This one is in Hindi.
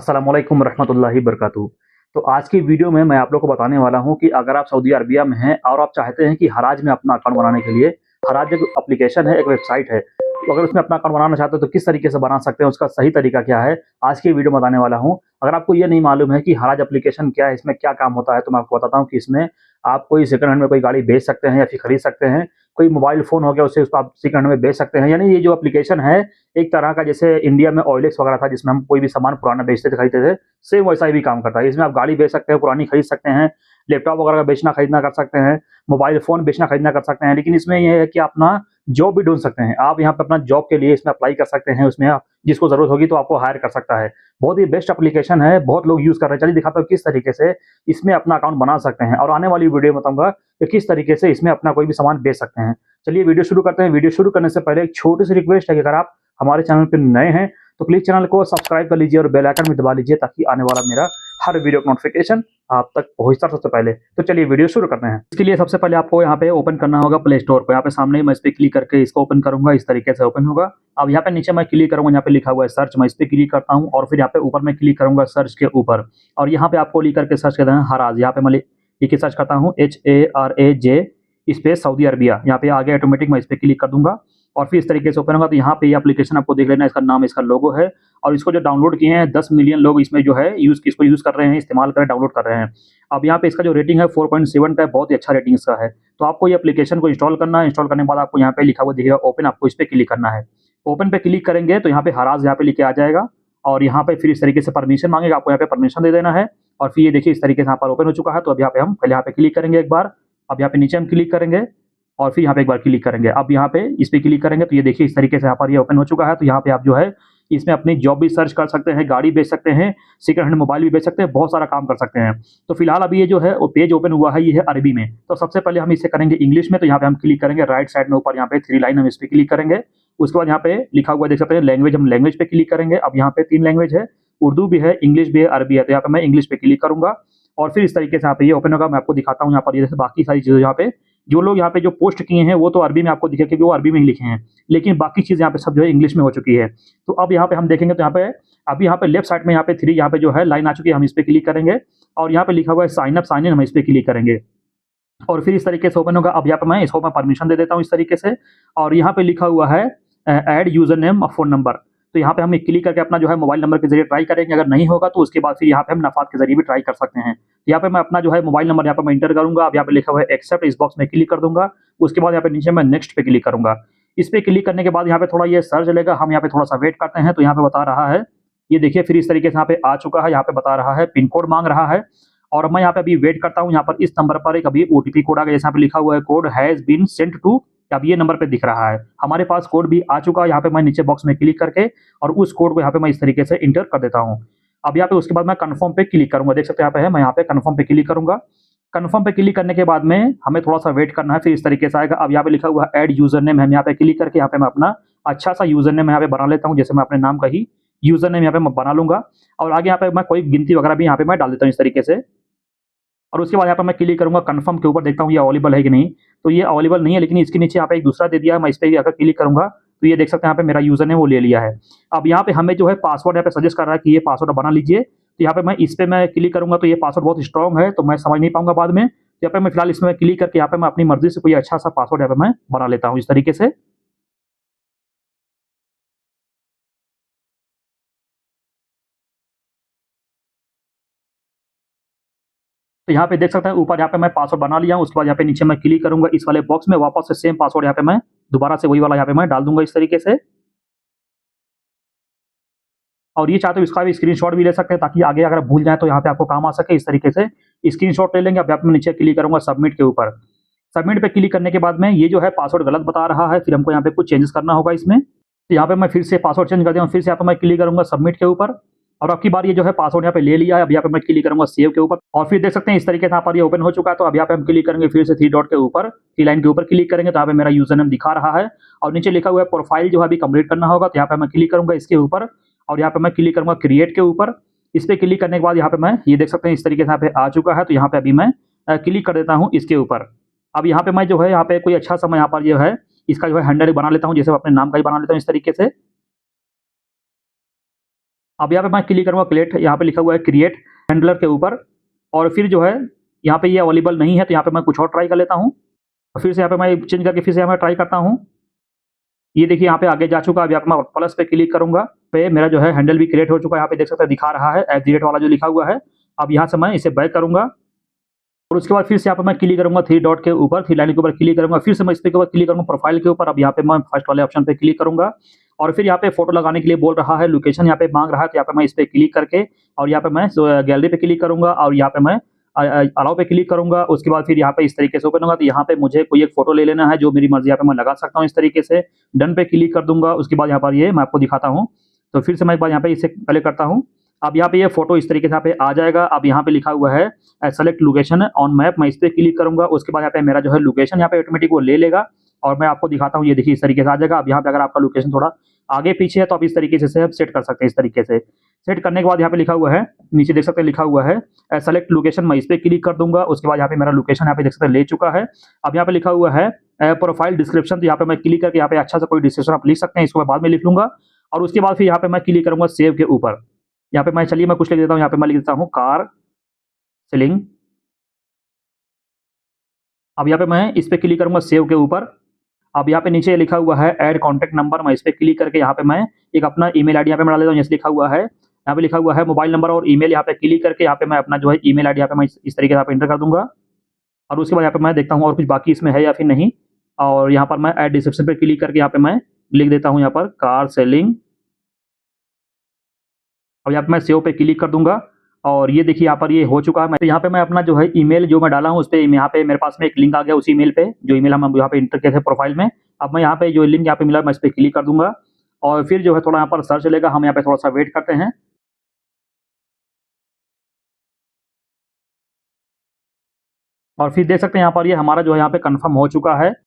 अस्सलामुअलैकुम रहमतुल्लाहि बरकातुहू। तो आज की वीडियो में मैं आप लोग को बताने वाला हूँ कि अगर आप सऊदी अरबिया में हैं और आप चाहते हैं कि हराज में अपना अकाउंट बनाने के लिए हराज एक एप्लीकेशन है, एक वेबसाइट है। तो अगर उसमें अपना अकाउंट बनाना चाहते हो तो किस तरीके से बना सकते हैं, उसका सही तरीका क्या है, आज की वीडियो में बताने वाला हूँ। अगर आपको ये नहीं मालूम है कि हराज एप्लीकेशन क्या है, इसमें क्या काम होता है, तो मैं आपको बताता हूँ कि इसमें आप कोई सेकंड हैंड में कोई गाड़ी बेच सकते हैं या फिर खरीद सकते हैं। कोई मोबाइल फ़ोन हो गया, उससे उसको आप सेकंड हैंड में बेच सकते हैं। यानी ये जो एप्लीकेशन है, एक तरह का जैसे इंडिया में ओएलएक्स वगैरह था जिसमें हम कोई भी सामान पुराना बेचते थे, खरीदते थे, सेम वैसा ही भी काम करता है। इसमें आप गाड़ी बेच सकते हैं, पुरानी खरीद सकते हैं, लैपटॉप वगैरह का बेचना खरीदना कर सकते हैं, मोबाइल फ़ोन बेचना खरीदना कर सकते हैं। लेकिन इसमें ये है कि आप अपना जॉब भी ढूँढ सकते हैं। आप यहाँ पे अपना जॉब के लिए इसमें अप्लाई कर सकते हैं, उसमें आप जिसको ज़रूरत होगी तो आपको हायर कर सकता है। बहुत ही बेस्ट एप्लीकेशन है, बहुत लोग यूज़ कर रहे हैं। चलिए दिखाता हूँ किस तरीके से इसमें अपना अकाउंट बना सकते हैं और आने वाली वीडियो में बताऊँगा कि किस तरीके से इसमें अपना कोई भी सामान बेच सकते हैं। चलिए वीडियो शुरू करते हैं। वीडियो शुरू करने से पहले एक छोटी-सी रिक्वेस्ट है कि अगर आप हमारे चैनल पे नए हैं तो प्लीज़ चैनल को सब्सक्राइब कर लीजिए और बेल आइकन भी दबा लीजिए ताकि आने वाला मेरा हर वीडियो का नोटिफिकेशन आप तक पहुँचता सबसे पहले। तो चलिए वीडियो शुरू करते हैं। इसके लिए सबसे पहले आपको यहाँ पे ओपन करना होगा प्ले स्टोर को। यहाँ पे सामने ही मैं इस पे क्लिक करके इसको ओपन करूँगा, इस तरीके से ओपन होगा। अब यहाँ पे नीचे मैं क्लिक करूँगा, यहाँ पे लिखा हुआ है सर्च, मैं इस पे क्लिक करता हूँ और फिर यहाँ पे ऊपर मैं क्लिक करूँगा सर्च के ऊपर और यहाँ पे आपको लिख करके सर्च करना है हराज। यहाँ पे मैं लिख के सर्च करता हूँ HARAJ स्पेस सऊदी अरबिया। यहाँ पे आगे ऑटोमेटिक मैं इस पे क्लिक कर दूँगा और फिर इस तरीके से ओपन होगा। तो यहाँ पे ये एप्लीकेशन आपको देख लेना है, इसका नाम, इसका लोगो है और इसको जो डाउनलोड किए हैं 10 मिलियन लोग इसमें जो है इसको यूज़ कर रहे हैं, इस्तेमाल कर रहे हैं, डाउनलोड कर रहे हैं। अब यहाँ पे इसका जो रेटिंग है 4.7 का है, बहुत ही अच्छा रेटिंग इसका है। तो आपको ये एप्लीकेशन को इंस्टॉल करना है। इंस्टॉल करने के बाद आपको यहाँ पे लिखा हुआ दिखेगा ओपन, आपको इस पे क्लिक करना है। ओपन पे क्लिक करेंगे तो यहाँ पे हराज यहाँ पे लिख के आ जाएगा और यहाँ पे फिर इस तरीके से परमिशन मांगेगा, आपको यहाँ पे परमिशन दे देना है और फिर ये देखिए इस तरीके से यहाँ पर ओपन हो चुका है। तो अब यहाँ पे हम पहले यहाँ पे क्लिक करेंगे एक बार, अब यहाँ पे नीचे हम क्लिक करेंगे और फिर यहाँ पे एक बार क्लिक करेंगे। अब यहाँ पे इस पे क्लिक करेंगे तो ये देखिए इस तरीके से यहाँ पर ये ओपन हो चुका है। तो यहाँ पे आप जो है इसमें अपनी जॉब भी सर्च कर सकते हैं, गाड़ी बेच सकते हैं, सेकंड हैंड मोबाइल भी बेच सकते हैं, बहुत सारा काम कर सकते हैं। तो फिलहाल अभी ये जो है वो पेज ओपन हुआ है, ये है अरबी में। तो सबसे पहले हम इसे करेंगे इंग्लिश में। तो यहाँ पे हम क्लिक करेंगे राइट साइड में ऊपर यहाँ पे 3 लाइन, हम इस पे क्लिक करेंगे। उसके बाद यहाँ पे लिखा हुआ देख सकते हैं लैंग्वेज, हम लैंग्वेज पे क्लिक करेंगे। अब यहाँ पे 3 लैंग्वेज है, उर्दू भी है, इंग्लिश भी है, अरबी है। तो यहाँ पे मैं इंग्लिश पे क्लिक करूंगा और फिर इस तरीके से यहाँ पे ये ओपन होगा। मैं आपको दिखाता हूँ यहाँ पर ये जैसे बाकी सारी चीज़ें यहाँ पे जो लोग यहाँ पे जो पोस्ट किए हैं वो तो अरबी में आपको दिखेगा क्योंकि वो अरबी में ही लिखे हैं, लेकिन बाकी चीज़ यहाँ पे सब जो है इंग्लिश में हो चुकी है। तो अब यहाँ पे हम देखेंगे तो यहाँ पे अभी यहाँ पे लेफ्ट साइड में यहाँ पे 3 यहाँ पे जो है लाइन आ चुकी है, हम इस पे क्लिक करेंगे और यहाँ पे लिखा हुआ है साइन अप साइन इन, हम इस पे क्लिक करेंगे और फिर इस तरीके से ओपन होगा। अब यहाँ पे मैं इसको मैं परमिशन दे देता हूँ इस तरीके से और यहाँ पे लिखा हुआ है ऐड यूजर नेम और फ़ोन नंबर। तो यहाँ पे हम क्लिक करके अपना जो है मोबाइल नंबर के जरिए ट्राई करेंगे, अगर नहीं होगा तो उसके बाद फिर यहाँ पे हम नफ़ात के जरिए भी ट्राई कर सकते हैं। यहाँ पे मैं अपना जो है मोबाइल नंबर यहाँ पे मैं इंटर करूँगा। अब यहाँ पे लिखा हुआ है एक्सेप्ट, इस बॉक्स में क्लिक कर दूंगा। उसके बाद यहाँ पे नीचे मैं नेक्स्ट पे क्लिक करूँगा। इस पे क्लिक करने के बाद यहाँ पे थोड़ा ये सर्च लेगा, हम यहाँ पे थोड़ा सा वेट करते हैं। तो यहाँ पे बता रहा है, ये देखिए फिर इस तरीके से यहाँ पे आ चुका है, यहाँ पे बता रहा है पिन कोड मांग रहा है और मैं यहाँ पे अभी वेट करता हूँ। यहाँ पर इस नंबर पर एक अभी ओटीपी कोड आ गया, जैसे यहाँ पे लिखा हुआ है code has been sent to, अब ये नंबर पे दिख रहा है, हमारे पास कोड भी आ चुका है। यहाँ पे मैं नीचे बॉक्स में क्लिक करके और उस कोड को यहाँ पे मैं इस तरीके से इंटर कर देता हूँ। अब यहाँ पे उसके बाद मैं कन्फर्म पे क्लिक करूंगा, देख सकते हैं यहाँ पे है, मैं यहाँ पे कन्फर्म पे क्लिक करूंगा। कन्फर्म पे क्लिक करने के बाद में हमें थोड़ा सा वेट करना है, फिर इस तरीके से आएगा। अब यहाँ पे लिखा हुआ है ऐड यूजर नेम, हम यहाँ पे क्लिक करके यहाँ पे मैं अपना अच्छा सा यूजर नेम यहाँ पे बना लेता हूँ, जैसे मैं अपने नाम का ही यूजर नेम यहाँ पे मैं बना लूंगा और आगे यहाँ पे मैं कोई गिनती वगैरह भी यहाँ पे मैं डाल देता हूँ इस तरीके से और उसके बाद यहाँ पे मैं क्लिक करूंगा कन्फर्म के ऊपर, देखता हूँ ये अवेलेबल है कि नहीं। तो ये अवेलेबल नहीं है, लेकिन इसके नीचे यहाँ पे एक दूसरा दे दिया है, मैं इस पे अगर क्लिक करूंगा तो ये देख सकते हैं यहाँ पे मेरा यूजर ने वो ले लिया है। अब यहाँ पे हमें जो है पासवर्ड यहाँ पे सजेस्ट कर रहा है कि ये पासवर्ड बना लीजिए। तो यहाँ पे मैं इस पे मैं क्लिक करूंगा तो ये पासवर्ड बहुत स्ट्रॉन्ग है तो मैं समझ नहीं पाऊंगा बाद में। तो यहाँ पे मैं फिलहाल इसमें क्लिक करके यहाँ पे मैं अपनी मर्जी से कोई अच्छा सा पासवर्ड यहाँ पे मैं बना लेता हूँ इस तरीके से। तो यहाँ पे देख सकते हैं ऊपर यहाँ पे मैं पासवर्ड बना लिया हूँ। उसके बाद यहाँ पे नीचे मैं क्लिक करूंगा इस वाले बॉक्स में, वापस से सेम पासवर्ड यहाँ पे मैं दोबारा से वही वाला यहाँ पे मैं डाल दूंगा इस तरीके से और ये चाहते हो इसका भी स्क्रीनशॉट भी ले सकते हैं ताकि आगे अगर भूल जाए तो यहाँ पे आपको काम आ सके। इस तरीके से स्क्रीनशॉट ले लेंगे। अब यहाँ पे मैं नीचे क्लिक करूंगा सबमिट के ऊपर। सबमिट पे क्लिक करने के बाद में ये जो है पासवर्ड गलत बता रहा है, फिर हमको यहाँ पे कुछ चेंजेस करना होगा इसमें। तो यहाँ पे मैं फिर से पासवर्ड चेंज कर दिया हूँ, फिर से यहाँ पे मैं क्लिक करूंगा सबमिट के ऊपर और अब की बार ये जो है पासवर्ड यहाँ पे ले लिया है। अब यहाँ पे मैं क्लिक करूंगा सेव के ऊपर और फिर देख सकते हैं इस तरीके से यहाँ पर ये ओपन हो चुका है। तो अब यहाँ पे हम क्लिक करेंगे फिर से 3 डॉट के ऊपर, 3 लाइन के ऊपर क्लिक करेंगे तो यहाँ पे मेरा यूजर नेम दिखा रहा है और नीचे लिखा हुआ है प्रोफाइल जो है अभी कंप्लीट करना होगा। तो यहाँ पे मैं क्लिक करूंगा इसके ऊपर और यहाँ पे मैं क्लिक करूंगा क्रिएट के ऊपर। इस पे क्लिक करने के बाद यहाँ पे मैं ये देख सकते हैं इस तरीके से यहाँ पे आ चुका है। तो यहाँ पे अभी मैं क्लिक कर देता हूँ इसके ऊपर। अब यहाँ पे मैं जो है यहाँ पे कोई अच्छा सा मैं यहाँ पर जो है इसका जो है हैंडल बना लेता हूँ, जैसे अपने नाम का ही बना लेता हूँ इस तरीके से अब यहाँ पे मैं क्लिक करूँगा क्रिएट, यहाँ पे लिखा हुआ है क्रिएट हैंडलर के ऊपर, और फिर जो है यहाँ पे ये अवेलेबल नहीं है, तो यहाँ पे मैं कुछ और ट्राई कर लेता हूँ। और फिर से यहाँ पे मैं चेंज करके फिर से यहाँ पे ट्राई करता हूँ। ये देखिए यहाँ पे आगे जा चुका है। अब यहाँ पे मैं प्लस पे क्लिक करूँगा, पे मेरा जो है हैंडल भी क्रिएट हो चुका है। यहाँ पे देख सकते हैं दिखा रहा है @ वाला जो लिखा हुआ है। अब यहाँ से मैं इसे बैक करूँगा और उसके बाद फिर से यहाँ पे मैं क्लिक करूँगा 3 डॉट के ऊपर, 3 लाइन के ऊपर क्लिक करूँगा। फिर से मैं इस पे के ऊपर क्लिक करूँगा प्रोफाइल के ऊपर। अब यहाँ पे मैं फर्स्ट वाले ऑप्शन पे क्लिक करूँगा और फिर यहाँ पे फोटो लगाने के लिए बोल रहा है, लोकेशन यहाँ पे माँग रहा है, तो यहाँ पे मैं इस पे क्लिक करके और यहाँ पे मैं गैलरी पे क्लिक करूँगा और यहाँ पे मैं अलाउ पे क्लिक करूँगा। उसके बाद फिर यहाँ पे इस तरीके से ओपन होगा, तो यहाँ पे मुझे कोई एक फोटो ले लेना है, जो मेरी मर्ज़ी यहाँ पे मैं लगा सकता हूँ इस तरीके से। डन पे क्लिक कर दूँगा। उसके बाद यहाँ पर ये मैं आपको दिखाता हूँ। तो फिर से मैं एक बार यहाँ पे इसे पहले करता हूँ। अब यहाँ पे ये फोटो इस तरीके से यहाँ पे आ जाएगा। अब यहाँ पे लिखा हुआ है सेलेक्ट लोकेशन ऑन मैप, मैं इस पे क्लिक करूँगा। उसके बाद यहाँ पे मेरा जो है लोकेशन यहाँ पे ऑटोमेटिक वो ले लेगा और मैं आपको दिखाता हूँ। ये देखिए इस तरीके से आ जाएगा। अब यहाँ पे अगर आपका लोकेशन थोड़ा आगे पीछे है, तो आप इस तरीके से आप सेट कर सकते हैं। इस तरीके से सेट करने के बाद यहाँ पे लिखा हुआ है, नीचे देख सकते हैं लिखा हुआ है सेलेक्ट लोकेशन, मैं इस पे क्लिक कर दूँगा। उसके बाद यहाँ पे मेरा लोकेशन यहाँ पे देख सकते हैं ले चुका है। अब यहाँ पे लिखा हुआ है प्रोफाइल डिस्क्रिप्शन, तो यहाँ पे मैं क्लिक करके यहाँ पे अच्छा सा कोई डिस्क्रिप्शन आप लिख सकते हैं, इसको मैं बाद में लिख लूँगा। और उसके बाद फिर यहाँ पे मैं क्लिक करूँगा सेव के ऊपर। यहाँ पे मैं चलिए मैं कुछ लिख देता हूँ। यहाँ पे मैं लिख देता हूँ कार सेलिंग। अब यहाँ पे मैं इस पे क्लिक करूँगा सेव के ऊपर। अब यहाँ पे नीचे लिखा हुआ है ऐड कॉन्टैक्ट नंबर, मैं इस पे क्लिक करके यहाँ पे मैं एक अपना ईमेल आईडी यहाँ पे मैं डाल देता हूँ। जैसे लिखा हुआ है, यहाँ पे लिखा हुआ है मोबाइल नंबर और ईमेल, यहाँ पे क्लिक करके यहाँ पे मैं अपना जो है ईमेल आईडी यहाँ पे मैं इस तरीके से यहाँ पे एंटर कर दूँगा। और उसके बाद यहाँ पे मैं देखता हूँ और कुछ बाकी इसमें है या फिर नहीं। और यहाँ पर मैं ऐड डिस्क्रिप्शन पे क्लिक करके यहाँ पे मैं लिख देता हूँ यहाँ पर कार सेलिंग। अब यहाँ पे मैं सेव पे क्लिक कर दूँगा और ये देखिए यहाँ पर ये हो चुका है। तो यहाँ पे मैं अपना जो है ईमेल जो मैं डाला हूँ, उस पे यहाँ पे मेरे पास में एक लिंक आ गया उस ईमेल पे, जो ईमेल हम यहाँ पे एंटर किए थे प्रोफाइल में। अब मैं यहाँ पे जो लिंक यहाँ पे मिला, मैं इस पे क्लिक कर दूँगा और फिर जो है थोड़ा यहाँ पर सर्च चलेगा, हम यहाँ पे थोड़ा-सा वेट करते हैं। और फिर देख सकते हैं यहाँ पर ये हमारा जो है यहाँ पे कन्फर्म हो चुका है।